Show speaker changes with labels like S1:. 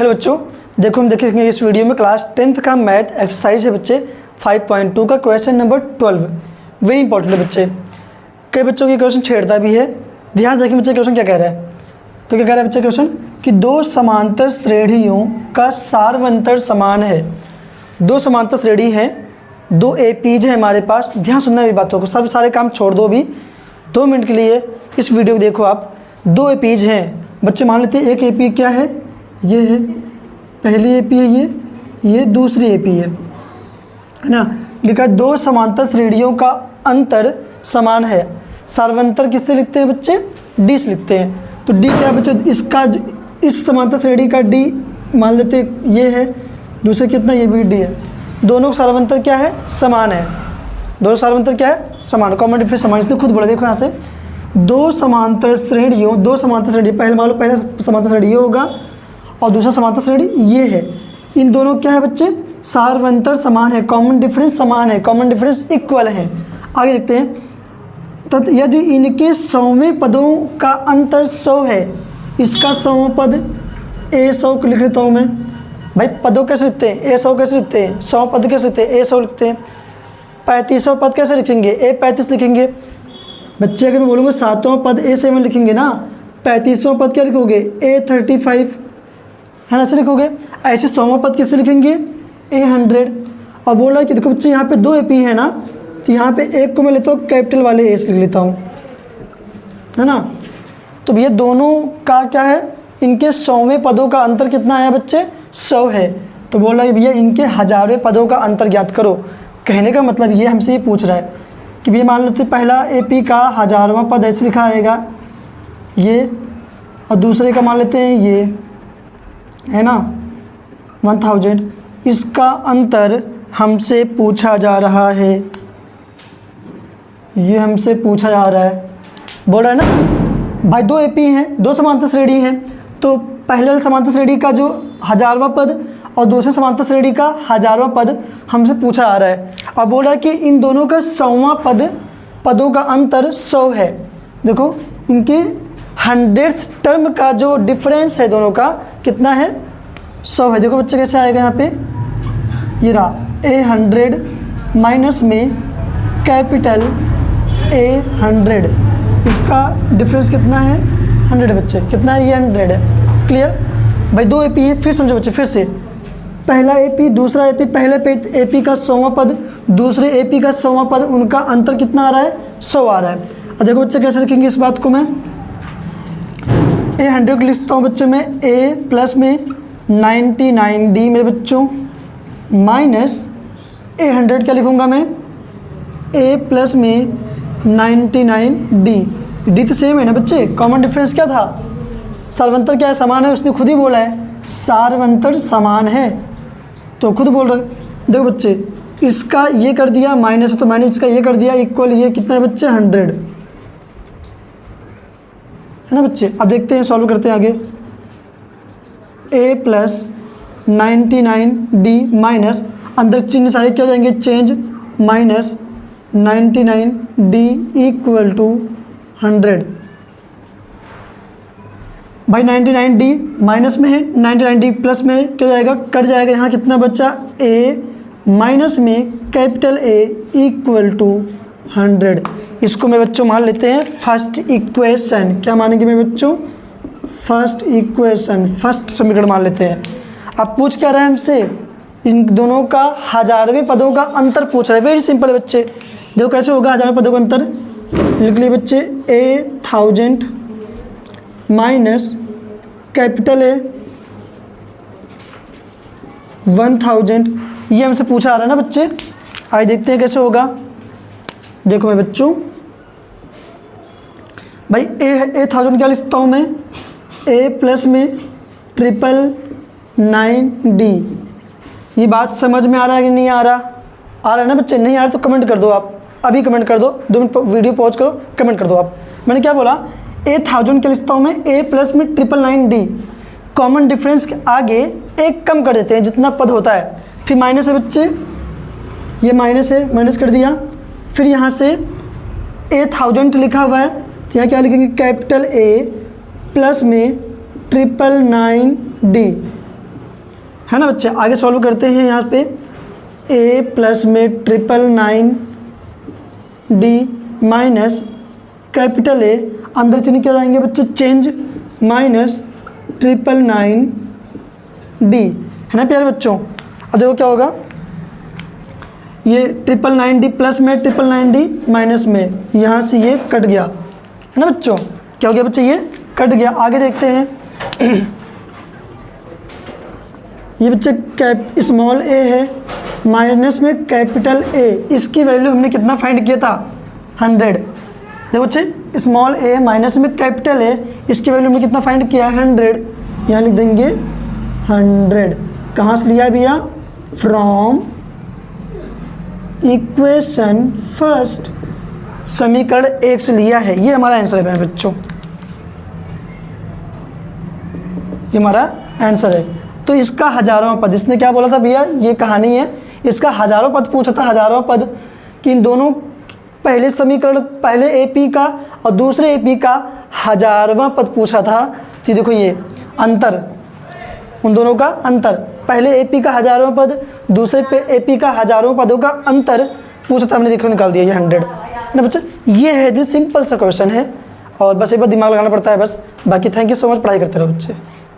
S1: Hello बच्चों, देखो हम देखेंगे इस वीडियो में क्लास 10th का मैथ एक्सरसाइज है बच्चे 5.2 का क्वेश्चन नंबर 12। वेरी इंपॉर्टेंट है बच्चे। कई बच्चों के क्वेश्चन छेड़ता भी है। ध्यान रखें बच्चे क्वेश्चन क्या कह रहा है। तो क्या कह रहा है बच्चे क्वेश्चन कि दो समांतर श्रेणियों का सार्वंतर समान है। दो समांतर श्रेणी हैं, दो एपीज हैं हमारे पास। ध्यान सुनना मेरी बातों को, सब सारे काम छोड़ दो अभी 2 मिनट के लिए इस वीडियो को देखो आप। दो एपीज हैं बच्चे, मान लेते हैं एक एपी क्या है, ये है पहली एपी है, ये दूसरी एपी है ना। लिखा दो समांतर श्रेणियों का अंतर समान है। सार्वंतर किससे लिखते हैं बच्चे, डी से लिखते हैं। तो डी क्या है बच्चे, इसका इस समांतर श्रेणी का डी मान लेते हैं ये है, दूसरे कितना ये भी डी है। दोनों का सार्वंतर क्या है, समान है। दोनों सार्वंतर क्या है, समान। कॉमन डिफरेंस समान, इसने खुद बोला। देखो यहाँ से दो समांतर श्रेणी पहले मान लो पहला समांतर श्रेणी ये होगा और दूसरा समांतर श्रेणी ये है। इन दोनों क्या है बच्चे, सार्वंतर समान है, कॉमन डिफरेंस समान है, कॉमन डिफरेंस इक्वल है। आगे देखते हैं। यदि इनके 100वें पदों का अंतर 100 है, इसका 100वां पद A100 को लिख लेता हूँ मैं। भाई पदों कैसे लिखते हैं, A100 कैसे लिखते हैं, 100 पद कैसे लिखते हैं, A100 लिखते हैं। 3500 पद कैसे लिखेंगे, A35 लिखेंगे। बच्चे अगर मैं बोलूँगा 7वां पद A7 लिखेंगे ना, 35वां पद क्या लिखोगे, A35 है ना, ऐसे लिखोगे। ऐसे 100वां पद किससे लिखेंगे, A100। और बोल रहा है कि देखो बच्चे यहाँ पे दो एपी है ना, तो यहाँ पे एक को मैं लेता हूँ कैपिटल वाले ए से लिख लेता हूँ, है ना। तो ये दोनों का क्या है, इनके 100वें पदों का अंतर कितना आया बच्चे, 100 है। तो बोल रहा है भैया इनके 1000वें पदों का अंतर ज्ञात करो। कहने का मतलब ये हमसे ये पूछ रहा है कि भैया मान लेते पहला एपी का 1000वां पद ऐसे लिखा आएगा ये, और दूसरे का मान लेते हैं ये है ना 1000। इसका अंतर हमसे पूछा जा रहा है, ये हमसे पूछा जा रहा है। बोल रहा है ना भाई दो एपी हैं, दो समांतर श्रेणी हैं, तो पहले समांतर श्रेणी का जो 1000वां पद और दूसरे समांतर श्रेणी का 1000वां पद हमसे पूछा आ रहा है। अब बोल रहा है कि इन दोनों का 100वां पदों का अंतर 100 है। देखो इनके 100th टर्म का जो डिफरेंस है दोनों का कितना है, 100 है। देखो बच्चे कैसे आएगा यहाँ पे, ये रहा A100 माइनस में कैपिटल A100, इसका डिफरेंस कितना है 100 बच्चे, कितना है ये 100 है। क्लियर भाई, दो एपी है। फिर समझो बच्चे, फिर से पहला एपी दूसरा एपी, पहले एपी का 100वां पद दूसरे एपी का 100वां पद, उनका अंतर कितना आ रहा है, 100 आ रहा है। अब देखो बच्चे कैसे लिखेंगे इस बात को, मैं A100 को लिखता हूँ बच्चे मैं A प्लस में 99D मेरे बच्चों माइनस A100 क्या लिखूँगा मैं, A प्लस में 99D। डी तो सेम है ना बच्चे, कॉमन डिफरेंस क्या था, सार्वंतर क्या है, समान है। उसने खुद ही बोला है सार्वंतर समान है, तो खुद बोल रहा है। देखो बच्चे इसका ये कर दिया माइनस, तो माइनस का ये कर दिया इक्वल, ये कितना है बच्चे 100 है ना बच्चे। अब देखते हैं, सॉल्व करते हैं आगे। A प्लस 99D माइनस अंदर चिन्ह सारे क्या हो जाएंगे change, minus 99D equal to 100। भाई 99D माइनस में है, 99D प्लस में क्या जाएगा, कट जाएगा। यहाँ कितना बच्चा A माइनस में कैपिटल A इक्वल टू 100। इसको मैं बच्चों मान लेते हैं फर्स्ट इक्वेशन। क्या मानेंगे मैं बच्चों, फर्स्ट इक्वेशन, फर्स्ट समीकरण मान लेते हैं। अब पूछ क्या रहा है हमसे, इन दोनों का 1000वें पदों का अंतर पूछ रहा है। वेरी सिंपल है बच्चे, देखो कैसे होगा 1000वें पदों का अंतर। लिख लिए बच्चे A1000 माइनस कैपिटल A 1000, ये हमसे पूछा आ रहा है ना बच्चे। आइए देखते हैं कैसे होगा। देखो मैं बच्चों भाई A1000 क्या लिखता हूँ मैं, A प्लस में 999D। ये बात समझ में आ रहा है कि नहीं आ रहा, आ रहा है ना बच्चे। नहीं आ रहा तो कमेंट कर दो आप, अभी कमेंट कर दो, 2 मिनट वीडियो पॉज करो, कमेंट कर दो आप। मैंने क्या बोला, A1000 क्या लिखता हूँ मैं, A प्लस में 999D। कॉमन डिफरेंस के आगे एक कम कर देते हैं जितना पद होता है, फिर माइनस है बच्चे, ये माइनस है, माइनस कर दिया। फिर यहाँ से A1000 लिखा हुआ है, तो यहाँ क्या लिखेंगे कैपिटल A प्लस में 999D है ना बच्चे। आगे सॉल्व करते हैं यहाँ पे a प्लस में 999d माइनस कैपिटल A, अंदर चिन्ह क्या जाएंगे बच्चे चेंज माइनस 999d, है ना प्यारे बच्चों। अब देखो क्या होगा, ये 999d प्लस में 999d माइनस में, यहाँ से ये कट गया, है ना बच्चों। क्या हो गया बच्चे, ये कट गया। आगे देखते हैं ये बच्चे कैप स्मॉल a है माइनस में कैपिटल A, इसकी वैल्यू हमने कितना फाइंड किया था 100। देखो बच्चे स्मॉल a माइनस में कैपिटल A, इसकी वैल्यू हमने कितना फाइंड किया 100, यहाँ लिख देंगे 100। कहाँ से लिया भैया, फ्रॉम इक्वेशन फर्स्ट, समीकरण 1 से लिया है। ये हमारा आंसर है बच्चों, ये हमारा आंसर है। तो इसका हजारों पद, इसने क्या बोला था भैया, ये कहानी है, इसका हजारों पद पूछा था, हजारों पद कि इन दोनों पहले समीकरण, पहले AP का और दूसरे AP का हजारवां पद पूछा था। तो देखो ये अंतर, उन दोनों का अंतर, पहले AP का हजारवां पद, दूसरे पे AP का हजारों पदों का अंतर पूछा था, हमने देखो निकाल दिया ये 100, है ना बच्चे। ये है सिंपल सा क्वेश्चन है, और बस एक बार दिमाग लगाना पड़ता है बस। बाकी थैंक यू सो मच, पढ़ाई करते रहो बच्चे।